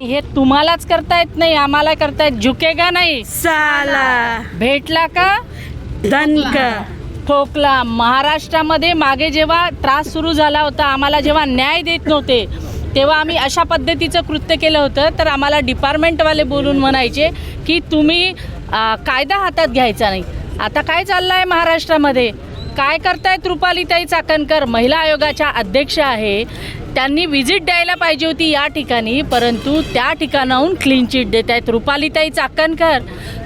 हे तुम्हालाच करता येत नाही, आम्हाला करता येत. झुकेगा नाही साला भेटला का दणका ठोकला. महाराष्ट्रामध्ये मागे जेव्हा त्रास सुरू झाला होता, आम्हाला जेव्हा न्याय देत नव्हते, तेव्हा आम्ही अशा पद्धतीचं कृत्य केलं होतं. तर आम्हाला डिपार्टमेंटवाले बोलून म्हणायचे की तुम्ही कायदा हातात घ्यायचा नाही. आता काय चाललं आहे महाराष्ट्रामध्ये, काय करतायत रुपालीताई चाकणकर महिला आयोगाच्या अध्यक्ष आहे. त्यांनी व्हिजिट द्यायला पाहिजे होती या ठिकाणी, परंतु त्या ठिकाणाहून क्लीन चिट देत आहेत. रुपालीताई चाकणकर,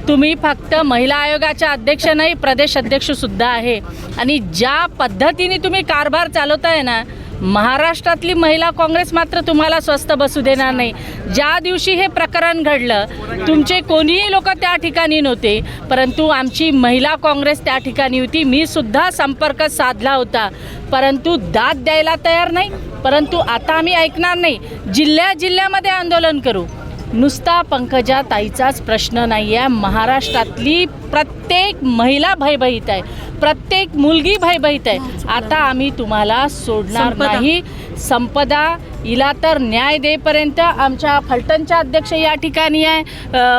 तुम्ही फक्त महिला आयोगाच्या अध्यक्ष नाही, प्रदेश अध्यक्षसुद्धा आहे. आणि ज्या पद्धतीने तुम्ही कारभार चालवताय ना, महाराष्ट्रातली महिला काँग्रेस मात्र तुम्हाला स्वस्थ बसू देणार नाही. ज्या दिवशी हे प्रकरण घडलं, तुमचे कोणीही लोक त्या ठिकाणी नव्हते, परंतु आमची महिला काँग्रेस त्या ठिकाणी होती. मी सुद्धा संपर्क साधला होता, परंतु दाद द्यायला तयार नाही. परंतु आता आम्ही ऐकणार नाही, जिल्ह्यामध्ये आंदोलन करू. नुसता पंकजा ताईचाच प्रश्न नाही आहे, महाराष्ट्रातली प्रत्येक महिला भयभीत आहे, प्रत्येक मुलगी भयभीत आहे. आता आम्ही तुम्हाला सोडणार नाही. संपदा हिला तर न्याय देईपर्यंत आमच्या फलटणच्या अध्यक्ष या ठिकाणी आहे,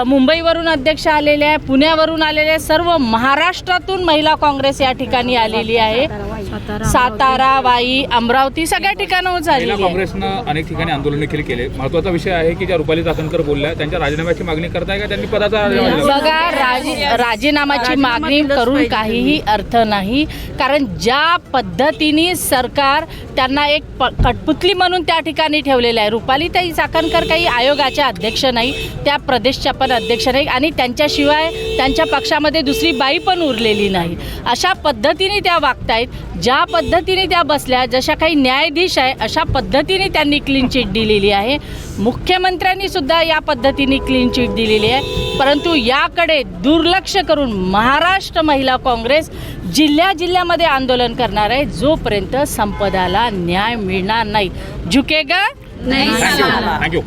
मुंबईवरून अध्यक्ष आलेले आहे, पुण्यावरून आलेले आहे, सर्व महाराष्ट्रातून महिला काँग्रेस या ठिकाणी आलेली आहे. सातारा, वाई, अमरावती सगळ्या ठिकाणाहून झालेली आहे. काँग्रेसनं अनेक ठिकाणी आंदोलन देखील केले. महत्त्वाचा विषय आहे की ज्या रुपाली चाकणकर बोलल्या, त्यांच्या राजीनाम्याची मागणी करताय का त्यांनी पदाचा बघा, राजीनामाची मागणी करून काहीही अर्थ नाही. कारण ज्या पद्धतीने सरकार त्यांना एक कठपुतली म्हणून त्या ठिकाणी ठेवलेलं आहे. रुपालीताई चाकणकर काही आयोगाच्या अध्यक्ष नाही, त्या प्रदेशच्या पण अध्यक्ष नाही, आणि त्यांच्याशिवाय त्यांच्या पक्षामध्ये दुसरी बाई पण उरलेली नाही. अशा पद्धतीने त्या वागतायत. ज्या पद्धतीने त्या बसल्या, जशा काही न्यायाधीश आहे अशा पद्धतीने त्यांनी क्लीन चिट दिलेली आहे. मुख्यमंत्र्यांनी सुद्धा या पद्धतीने क्लीन चिट दिलेली आहे. परंतु याकडे दुर्लक्ष करून महाराष्ट्र महिला काँग्रेस जिल्ह्यामध्ये आंदोलन करणार आहे, जोपर्यंत संपदाला न्याय मिळणार नाही. झुकेगा नाही साला. थँक्यू.